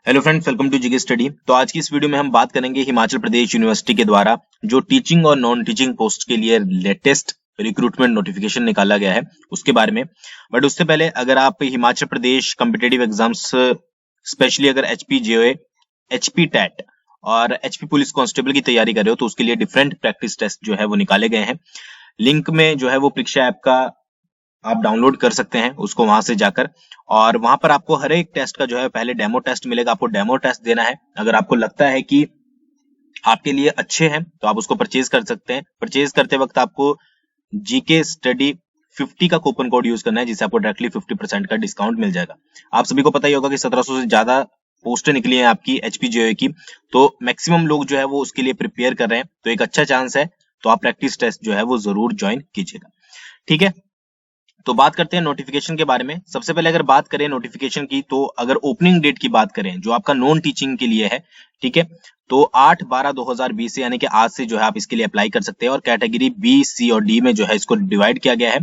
Hello friends, welcome to GK study. तो आज की इस वीडियो में हम बात करेंगे हिमाचल प्रदेश यूनिवर्सिटी के द्वारा जो टीचिंग और नॉन टीचिंग पोस्ट के लिए लेटेस्ट रिक्रूटमेंट नोटिफिकेशन निकाला गया है उसके बारे में। बट उससे पहले अगर आप Himachal Pradesh competitive exams specially अगर एचपी जेओए, एचपी टैट और एचपी पुलिस कांस्टेबल की तैयारी कर रहे हो तो उसके लिए डिफरेंट प्रैक्टिस टेस्ट जो है वो निकाले गए हैं। लिंक में जो है वो परीक्षा ऐप का आप डाउनलोड कर सकते हैं उसको वहां से जाकर, और वहां पर आपको हर एक टेस्ट का जो है पहले डेमो टेस्ट मिलेगा। आपको डेमो टेस्ट देना है। अगर आपको लगता है कि आपके लिए अच्छे हैं तो आप उसको परचेज कर सकते हैं। परचेज करते वक्त आपको जीके स्टडी 50 का कूपन कोड यूज करना है, जिससे आपको डायरेक्टली 50% का डिस्काउंट मिल जाएगा। आप सभी को पता ही होगा कि 1700 से ज्यादा पोस्टें निकली हैं आपकी एचपीजेओए की, तो मैक्सिमम लोग जो है वो उसके लिए प्रिपेयर कर रहे हैं, तो एक अच्छा चांस है। तो आप प्रैक्टिस टेस्ट जो है वो जरूर ज्वाइन कीजिएगा, ठीक है। तो बात करते हैं नोटिफिकेशन के बारे में। सबसे पहले अगर बात करें नोटिफिकेशन की, तो अगर ओपनिंग डेट की बात करें जो आपका नॉन टीचिंग के लिए है, ठीक है, तो 8/12/2020 से यानी कि आज से जो है आप इसके लिए अप्लाई कर सकते हैं। और कैटेगरी बी, सी और डी में जो है इसको डिवाइड किया गया है।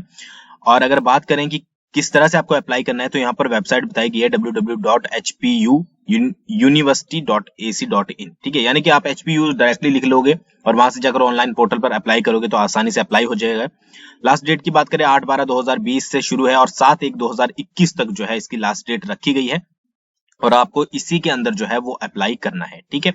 और अगर बात करें कि किस तरह से आपको अप्लाई करना है, तो यहाँ पर वेबसाइट बताई गई है www.hpuuniversity.ac.in, ठीक है। यानी कि आप HPU डायरेक्टली लिख लोगे और वहां से जाकर ऑनलाइन पोर्टल पर अप्लाई करोगे तो आसानी से अप्लाई हो जाएगा। लास्ट डेट की बात करें 8/12/2020 से शुरू है और 7/1/2021 तक जो है इसकी लास्ट डेट रखी गई है, और आपको इसी के अंदर जो है वो अप्लाई करना है, ठीक है।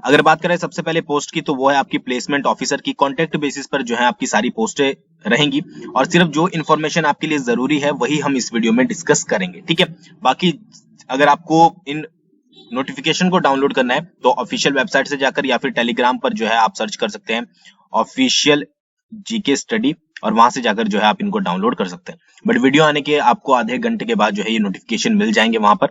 अगर बात करें सबसे पहले पोस्ट की, तो वो है आपकी प्लेसमेंट ऑफिसर की। कॉन्ट्रैक्ट बेसिस पर जो है आपकी सारी पोस्टें रहेंगी, और सिर्फ जो इन्फॉर्मेशन आपके लिए जरूरी है वही हम इस वीडियो में डिस्कस करेंगे, ठीक है। बाकी अगर आपको इन नोटिफिकेशन को डाउनलोड करना है तो ऑफिशियल वेबसाइट से जाकर या फिर टेलीग्राम पर जो है आप सर्च कर सकते हैं ऑफिशियल जीके स्टडी, और वहां से जाकर जो है आप इनको डाउनलोड कर सकते हैं। बट वीडियो आने के आपको आधे घंटे के बाद जो है ये नोटिफिकेशन मिल जाएंगे वहां पर।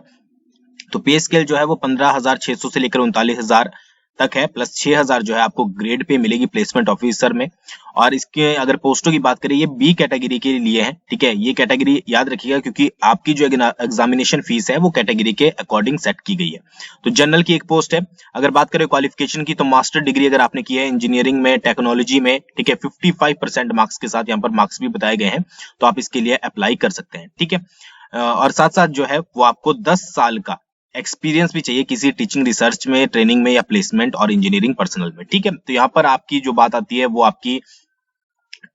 तो पे स्केल जो है वो 15,600 से लेकर 39,000 तक है, प्लस 6,000 जो है आपको ग्रेड पे मिलेगी प्लेसमेंट ऑफिसर में। और इसके अगर पोस्टों की बात करें, ये बी कैटेगरी के लिए है, ठीक है। ये कैटेगरी याद रखिएगा क्योंकि आपकी जो एग्जामिनेशन फीस है वो कैटेगरी के अकॉर्डिंग सेट की गई है। तो जनरल की एक पोस्ट है। अगर बात करें क्वालिफिकेशन की, तो मास्टर डिग्री अगर आपने की है इंजीनियरिंग में, टेक्नोलॉजी में, ठीक है, 55% मार्क्स के साथ, यहाँ पर मार्क्स भी बताए गए हैं, तो आप इसके लिए अप्लाई कर सकते हैं, ठीक है। और साथ साथ जो है वो आपको 10 साल का एक्सपीरियंस भी चाहिए किसी टीचिंग, रिसर्च में, ट्रेनिंग में या प्लेसमेंट और इंजीनियरिंग पर्सनल में, ठीक है। तो यहाँ पर आपकी जो बात आती है वो आपकी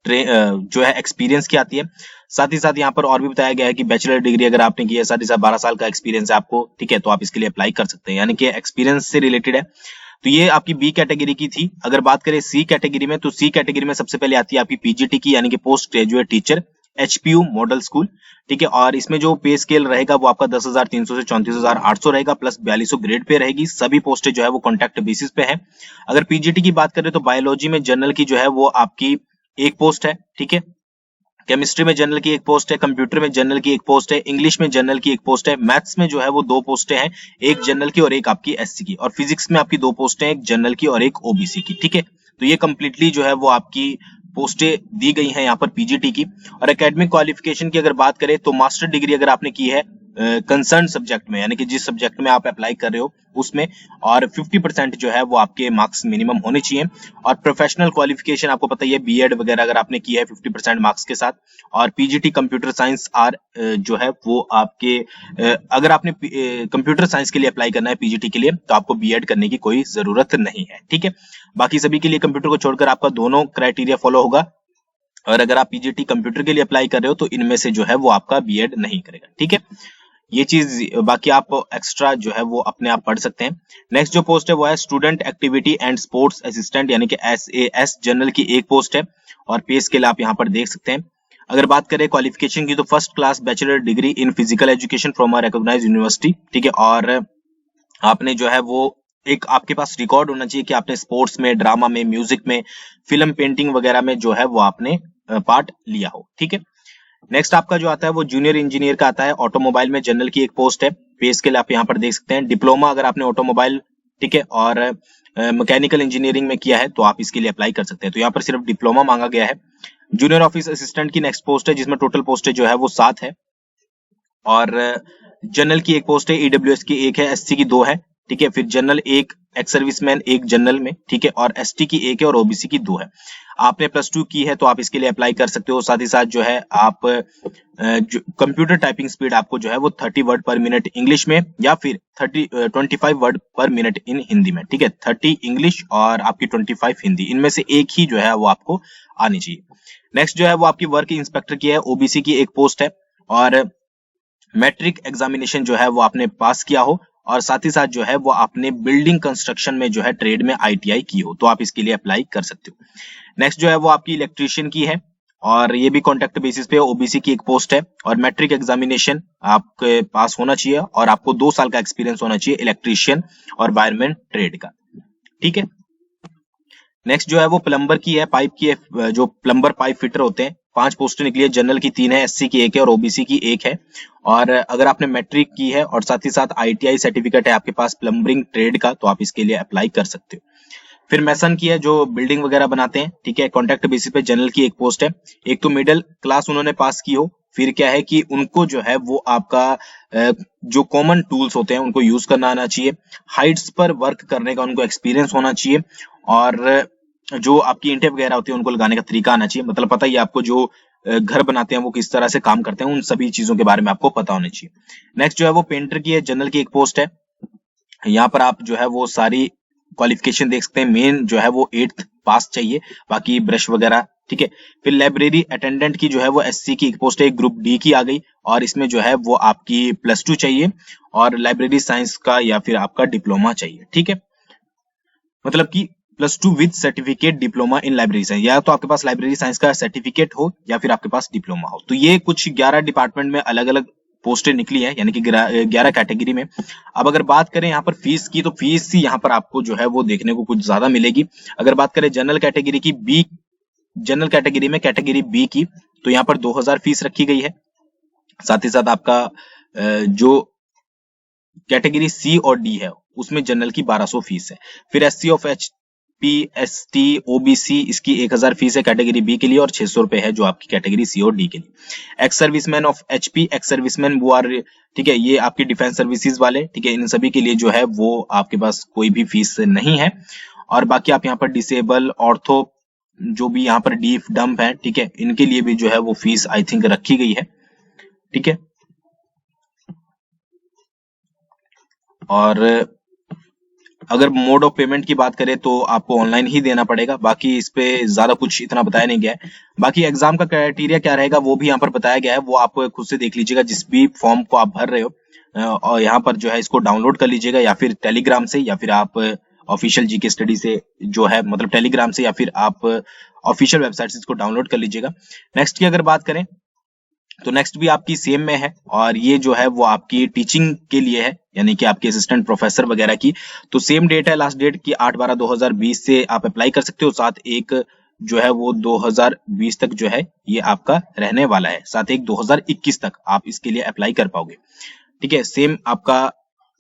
जो है एक्सपीरियंस की आती है। साथ ही साथ यहाँ पर और भी बताया गया है कि बैचलर डिग्री अगर आपने की है, साथ ही साथ 12 साल का एक्सपीरियंस है आपको, ठीक है, तो आप इसके लिए अप्लाई कर सकते हैं, यानी कि एक्सपीरियंस से रिलेटेड है। तो ये आपकी बी कैटेगरी की थी। अगर बात करें सी कैटेगरी में, तो सी कैटेगरी में सबसे पहले आती है आपकी पीजीटी की, यानी कि post graduate teacher, HPU model school, ठीक है। और इसमें जो पे स्केल रहेगा वो आपका 10,300 से 34,800 रहेगा, प्लस 4200 ग्रेड पे रहेगी। सभी पोस्टें जो है वो कॉन्ट्रैक्ट बेसिस पे है। अगर पीजीटी की बात करें तो बायोलॉजी में जनरल की जो है वो आपकी एक पोस्ट है, ठीक है। केमिस्ट्री में जनरल की एक पोस्ट है, कंप्यूटर में जनरल की एक पोस्ट है, इंग्लिश में जनरल की एक पोस्ट है, मैथ्स में जो है वो 2 पोस्टें हैं, एक जनरल की और एक आपकी एससी की, और फिजिक्स में आपकी 2 पोस्टें हैं, एक जनरल की और एक ओबीसी की, ठीक है। तो ये कंप्लीटली जो है वो आपकी पोस्टें दी गई हैं यहाँ पर पीजीटी की। और एकेडमिक क्वालिफिकेशन की अगर बात करें तो मास्टर डिग्री अगर आपने की है कंसर्न सब्जेक्ट में, यानी कि जिस सब्जेक्ट में आप अप्लाई कर रहे हो उसमें, और 50% जो है वो आपके मार्क्स मिनिमम होने चाहिए। और प्रोफेशनल क्वालिफिकेशन आपको पता ही है, बीएड वगैरह अगर आपने की है 50% मार्क्स के साथ, और पीजीटी कंप्यूटर साइंस आर जो है वो आपके अगर आपने कंप्यूटर साइंस के लिए अप्लाई करना है पीजीटी के लिए तो आपको बीएड करने की कोई जरूरत नहीं है, ठीक है। बाकी सभी के लिए कंप्यूटर को छोड़कर आपका दोनों क्राइटेरिया फॉलो होगा, और अगर आप पीजीटी कंप्यूटर के लिए अप्लाई कर रहे हो तो इनमें से जो है वो आपका बीएड नहीं करेगा, ठीक है। ये चीज बाकी आप एक्स्ट्रा जो है वो अपने आप पढ़ सकते हैं। नेक्स्ट जो पोस्ट है वो है student activity and sports assistant, यानी कि एसएएस जनरल की एक पोस्ट है, और पे स्केल आप यहाँ पर देख सकते हैं। अगर बात करें क्वालिफिकेशन की, तो first class bachelor degree in physical education from a recognised university, ठीक है। और आपने जो है वो एक आपके पास रिकॉर्ड होना चाहिए कि आपने स्पोर्ट्स में, ड्रामा में, म्यूजिक में, फिल्म पेंटिंग वगैरह में जो है वो आपने पार्ट लिया हो, ठीक है। नेक्स्ट आपका जो आता है वो जूनियर इंजीनियर का आता है। ऑटोमोबाइल में जनरल की एक पोस्ट है, पे स्केल आप यहाँ पर देख सकते हैं। डिप्लोमा अगर आपने ऑटोमोबाइल, ठीक है, और मैकेनिकल इंजीनियरिंग में किया है तो आप इसके लिए अप्लाई कर सकते हैं, तो यहाँ पर सिर्फ डिप्लोमा मांगा गया है। जूनियर ऑफिस असिस्टेंट की नेक्स्ट पोस्ट है, जिसमें टोटल पोस्टें जो है वो 7 है, और जनरल की एक पोस्ट है, ईडब्ल्यूएस की एक है, एससी की 2 है, ठीक है। फिर जनरल एक, एक्स सर्विसमैन एक जनरल में, ठीक है, और एसटी की एक है और ओबीसी की 2 है। आपने +2 की है तो आप इसके लिए अप्लाई कर सकते हो। साथ ही साथ जो है आप जो कंप्यूटर टाइपिंग स्पीड आपको जो है वो 30 वर्ड पर मिनट इंग्लिश में या फिर 25 वर्ड पर मिनट इन हिंदी में, ठीक है। 30 इंग्लिश और आपकी 25 हिंदी, इनमें से एक ही जो है वो आपको आनी चाहिए। नेक्स्ट जो है वो आपकी वर्क इंस्पेक्टर की है, ओबीसी की एक पोस्ट है, और मैट्रिक एग्जामिनेशन जो है वो आपने पास किया हो, और साथ ही साथ जो है वो आपने बिल्डिंग कंस्ट्रक्शन में जो है ट्रेड में आईटीआई की हो, तो आप इसके लिए अप्लाई कर सकते हो। नेक्स्ट जो है वो आपकी इलेक्ट्रीशियन की है, और ये भी कॉन्ट्रैक्ट बेसिस पे ओबीसी की एक पोस्ट है, और मैट्रिक एग्जामिनेशन आपके पास होना चाहिए और आपको 2 साल का एक्सपीरियंस होना चाहिए इलेक्ट्रीशियन और वायरमैन ट्रेड का, ठीक है। नेक्स्ट जो है वो प्लम्बर की है, पाइप की है, जो प्लम्बर पाइप फिटर होते हैं, 5 पोस्टें निकली है, जनरल की 3 है, एससी की 1 है और ओबीसी की 1 है। और अगर आपने मैट्रिक की है और साथ ही साथ आईटीआई सर्टिफिकेट है आपके पास प्लम्बरिंग ट्रेड का, तो आप इसके लिए अप्लाई कर सकते हो। फिर मैसन की है, जो बिल्डिंग वगैरह बनाते हैं, ठीक है, कॉन्ट्रैक्ट बेसिस पे जनरल की एक पोस्ट है। एक तो मिडिल क्लास उन्होंने पास की हो, फिर क्या है कि उनको जो है वो आपका जो कॉमन टूल्स होते हैं उनको यूज करना आना चाहिए, हाइट्स पर वर्क करने का उनको एक्सपीरियंस होना चाहिए, और जो आपकी ईंटें वगैरह होती है उनको लगाने का तरीका आना चाहिए। मतलब पता ही आपको जो घर बनाते हैं वो किस तरह से काम करते हैं, उन सभी चीजों के बारे में आपको पता होना चाहिए। नेक्स्ट जो है वो पेंटर की है, जनरल की एक पोस्ट है। यहाँ पर आप जो है वो सारी क्वालिफिकेशन देख सकते हैं। मेन जो है वो 8th पास चाहिए, बाकी ब्रश वगैरह, ठीक है। फिर लाइब्रेरी अटेंडेंट की जो है वो एससी की एक पोस्ट है, ग्रुप डी की आ गई, और इसमें जो है वो आपकी +2 चाहिए और लाइब्रेरी साइंस का या फिर आपका डिप्लोमा चाहिए, ठीक है। मतलब कि +2 with certificate diploma in library science, या तो आपके पास लाइब्रेरी साइंस का सर्टिफिकेट हो या फिर आपके पास डिप्लोमा हो। तो ये कुछ 11 डिपार्टमेंट में अलग अलग पोस्टें निकली है, यानी कि 11 कैटेगरी में। अब अगर बात करें यहाँ पर फीस की, तो फीस ही यहाँ पर आपको जो है वो देखने को कुछ ज्यादा मिलेगी। अगर बात करें जनरल कैटेगरी की, बी जनरल कैटेगरी में कैटेगरी बी की, तो यहाँ पर 2000 फीस रखी गई है। साथ ही साथ आपका जो कैटेगरी सी और डी है उसमें जनरल की 1200 फीस है। फिर SC of HP, ST, OBC, इसकी 1000 फीस है कैटेगरी बी के लिए, और 600 रुपए है जो आपकी कैटेगरी सी और डी के लिए। Ex serviceman of HP, ex serviceman वो आर, ठीक है, ये आपकी डिफेंस सर्विसेज वाले, ठीक है, इन सभी के लिए जो है वो आपके पास कोई भी फीस नहीं है। और बाकी आप यहाँ पर डिसेबल, ऑर्थो, जो भी यहाँ पर डीफ डंप है, ठीक है, इनके लिए भी जो है वो फीस आई थिंक रखी गई है, ठीक है। और अगर मोड ऑफ पेमेंट की बात करें तो आपको ऑनलाइन ही देना पड़ेगा, बाकी इस पे ज्यादा कुछ इतना बताया नहीं गया है। बाकी एग्जाम का क्राइटेरिया क्या रहेगा वो भी यहाँ पर बताया गया है, वो आप खुद से देख लीजिएगा जिस भी फॉर्म को आप भर रहे हो, और यहाँ पर जो है इसको डाउनलोड कर लीजिएगा, या फिर टेलीग्राम से, या फिर आप ऑफिशियल जीके स्टडी से जो है, मतलब टेलीग्राम से, या फिर आप ऑफिशियल वेबसाइट से इसको डाउनलोड कर लीजिएगा। नेक्स्ट की अगर बात करें तो नेक्स्ट भी आपकी सेम में है, और ये जो है वो आपकी टीचिंग के लिए है, यानी कि आपके असिस्टेंट प्रोफेसर वगैरह की। तो सेम डेट है, लास्ट डेट की 8/12/2020 से आप अप्लाई कर सकते हो। साथ एक जो है वो 2020 तक जो है ये आपका रहने वाला है, साथ एक 2021 तक आप इसके लिए अप्लाई कर पाओगे, ठीक है। सेम आपका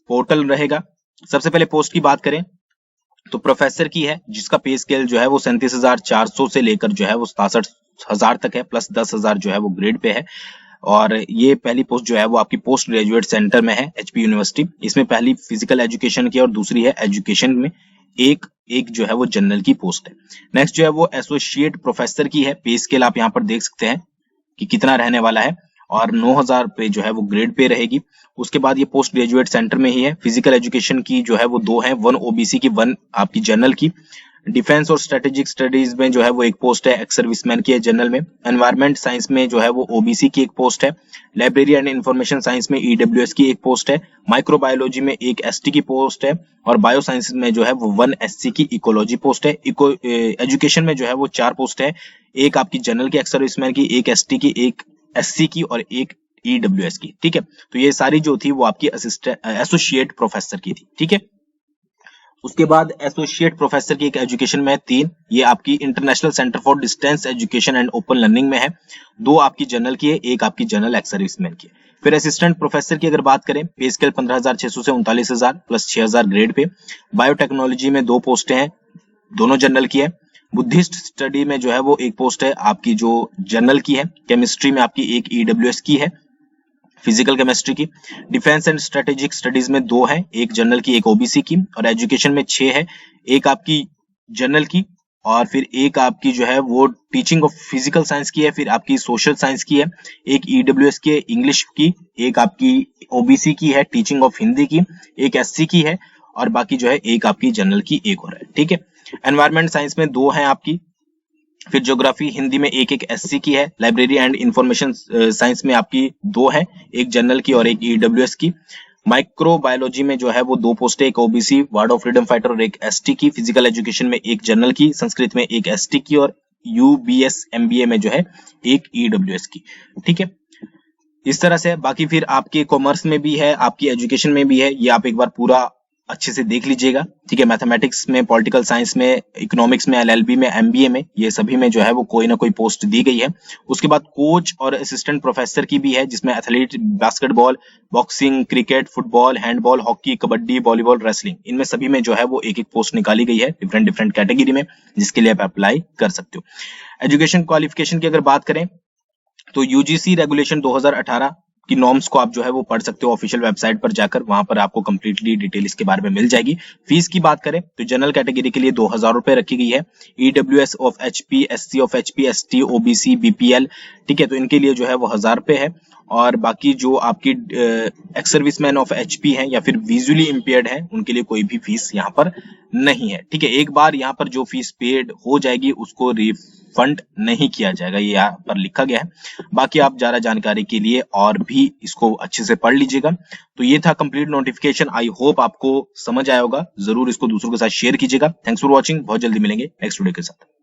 पोर्टल रहेगा। सबसे पहले पोस्ट की बात करें तो प्रोफेसर की है, जिसका पे स्केल जो है वो 37,400 से लेकर जो है वो 67,000 तक है, प्लस 10,000 जो है वो ग्रेड पे है। और ये पहली पोस्ट जो है वो आपकी पोस्ट ग्रेजुएट सेंटर में है, एचपी यूनिवर्सिटी। इसमें पहली फिजिकल एजुकेशन की और दूसरी है एजुकेशन में, एक जो है वो जनरल की पोस्ट है। नेक्स्ट जो है वो एसोसिएट प्रोफेसर की है, पे स्केल आप यहाँ पर देख सकते हैं कि कितना रहने वाला है, और 9,000 पे जो है वो ग्रेड पे रहेगी। उसके बाद ये पोस्ट ग्रेजुएट सेंटर में ही है। फिजिकल एजुकेशन की जो है वो 2 है, 1 ओबीसी की, 1 आपकी जनरल की। डिफेंस और स्ट्रेटेजिक स्टडीज में जो है वो एक पोस्ट है, एक्स सर्विसमैन की है जनरल में। एनवायरमेंट साइंस में जो है वो ओबीसी की एक पोस्ट है। लाइब्रेरी एंड इंफॉर्मेशन साइंस में ईडब्ल्यूएस की एक पोस्ट है। माइक्रोबायोलॉजी में एक एसटी की पोस्ट है, और बायो साइंस में जो है वो 1 एससी की इकोलॉजी पोस्ट है। एजुकेशन में जो है वो 4 पोस्ट है, एक आपकी जनरल की एक्स सर्विसमैन की, एक एसटी की, एक एससी की, और एक ईडब्ल्यूएस की, ठीक है। तो ये सारी जो थी वो आपकी एसोसिएट प्रोफेसर की थी, ठीक है। उसके बाद एसोसिएट प्रोफेसर की एक एजुकेशन में 3, ये आपकी international centre for distance education and open learning में है। 2 आपकी जनरल की है, एक आपकी जनरल एक्स सर्विसमैन की है। फिर असिस्टेंट प्रोफेसर की अगर बात करें, पे स्केल 15,600 से 39,000 प्लस 6,000 ग्रेड पे। बायोटेक्नोलॉजी में 2 पोस्टें हैं, दोनों जनरल की है। बुद्धिस्ट स्टडी में जो है वो एक पोस्ट है आपकी जो जनरल की है। केमिस्ट्री में आपकी एक ईडब्ल्यूएस की है। फिजिकल केमिस्ट्री की। डिफेंस एंड स्ट्रेटेजिक स्टडीज में 2 है, एक जनरल की एक ओबीसी की, और एजुकेशन में 6 है, एक आपकी जनरल की और फिर एक आपकी जो है वो टीचिंग ऑफ फिजिकल साइंस की है, फिर आपकी सोशल साइंस की है, एक ईडब्ल्यूएस की है इंग्लिश की, एक आपकी ओबीसी की है टीचिंग ऑफ हिंदी की, एक एससी की है और बाकी जो है एक आपकी जनरल की एक और है। ठीक है, एनवायरमेंट साइंस में 2 हैं आपकी, फिर ज्योग्राफी हिंदी में एक एससी की है, लाइब्रेरी एंड इंफॉर्मेशन साइंस में आपकी 2 है, एक जनरल की और एक ईडब्ल्यूएस की। माइक्रोबायोलॉजी में जो है वो 2 पोस्ट है, एक OBC ward of freedom fighter और एक एसटी की। फिजिकल एजुकेशन में एक जनरल की, संस्कृत में एक एसटी की और यूबीएस एमबीए में जो है एक ईडब्ल्यूएस की। ठीक है, इस तरह से। बाकी फिर आपके कॉमर्स में भी है, आपकी एजुकेशन में भी है, ये आप एक बार पूरा अच्छे से देख लीजिएगा। ठीक है, मैथमेटिक्स में, पॉलिटिकल साइंस में, इकोनॉमिक्स में, एलएलबी में, एमबीए में, ये सभी में जो है वो कोई ना कोई पोस्ट दी गई है। उसके बाद कोच और असिस्टेंट प्रोफेसर की भी है, जिसमें athlete, basketball, boxing, cricket, football, handball, hockey, kabaddi, volleyball, wrestling, इनमें सभी में जो है वो एक पोस्ट निकाली गई है डिफरेंट डिफरेंट कैटेगरी में, जिसके लिए आप अप्लाई कर सकते हो। एजुकेशन क्वालिफिकेशन की अगर बात करें तो यूजीसी रेगुलेशन 2018 की नॉर्म्स को आप जो है वो पढ़ सकते हो ऑफिशियल वेबसाइट पर जाकर, वहां पर आपको कंप्लीटली डिटेल इसके बारे में मिल जाएगी। फीस की बात करें तो जनरल कैटेगरी के लिए 2000 रुपए रखी गई है, EWS of HP, SC of HP, ST, OBC, BPL, ठीक है, तो इनके लिए जो है वो 1000 रुपए है। और बाकी जो आपकी एक्स सर्विसमैन ऑफ एचपी हैं या फिर विजुअली इंपेयर्ड हैं, उनके लिए कोई भी फीस यहाँ पर नहीं है। ठीक है, एक बार यहाँ पर जो फीस पेड हो जाएगी उसको रिफंड नहीं किया जाएगा, ये यहाँ पर लिखा गया है। बाकी आप ज्यादा जानकारी के लिए और भी इसको अच्छे से पढ़ लीजिएगा। तो ये था कंप्लीट नोटिफिकेशन। आई होप आपको समझ आया होगा, जरूर इसको दूसरों के साथ शेयर कीजिएगा। थैंक्स फॉर वॉचिंग, बहुत जल्दी मिलेंगे नेक्स्ट वीडियो के साथ।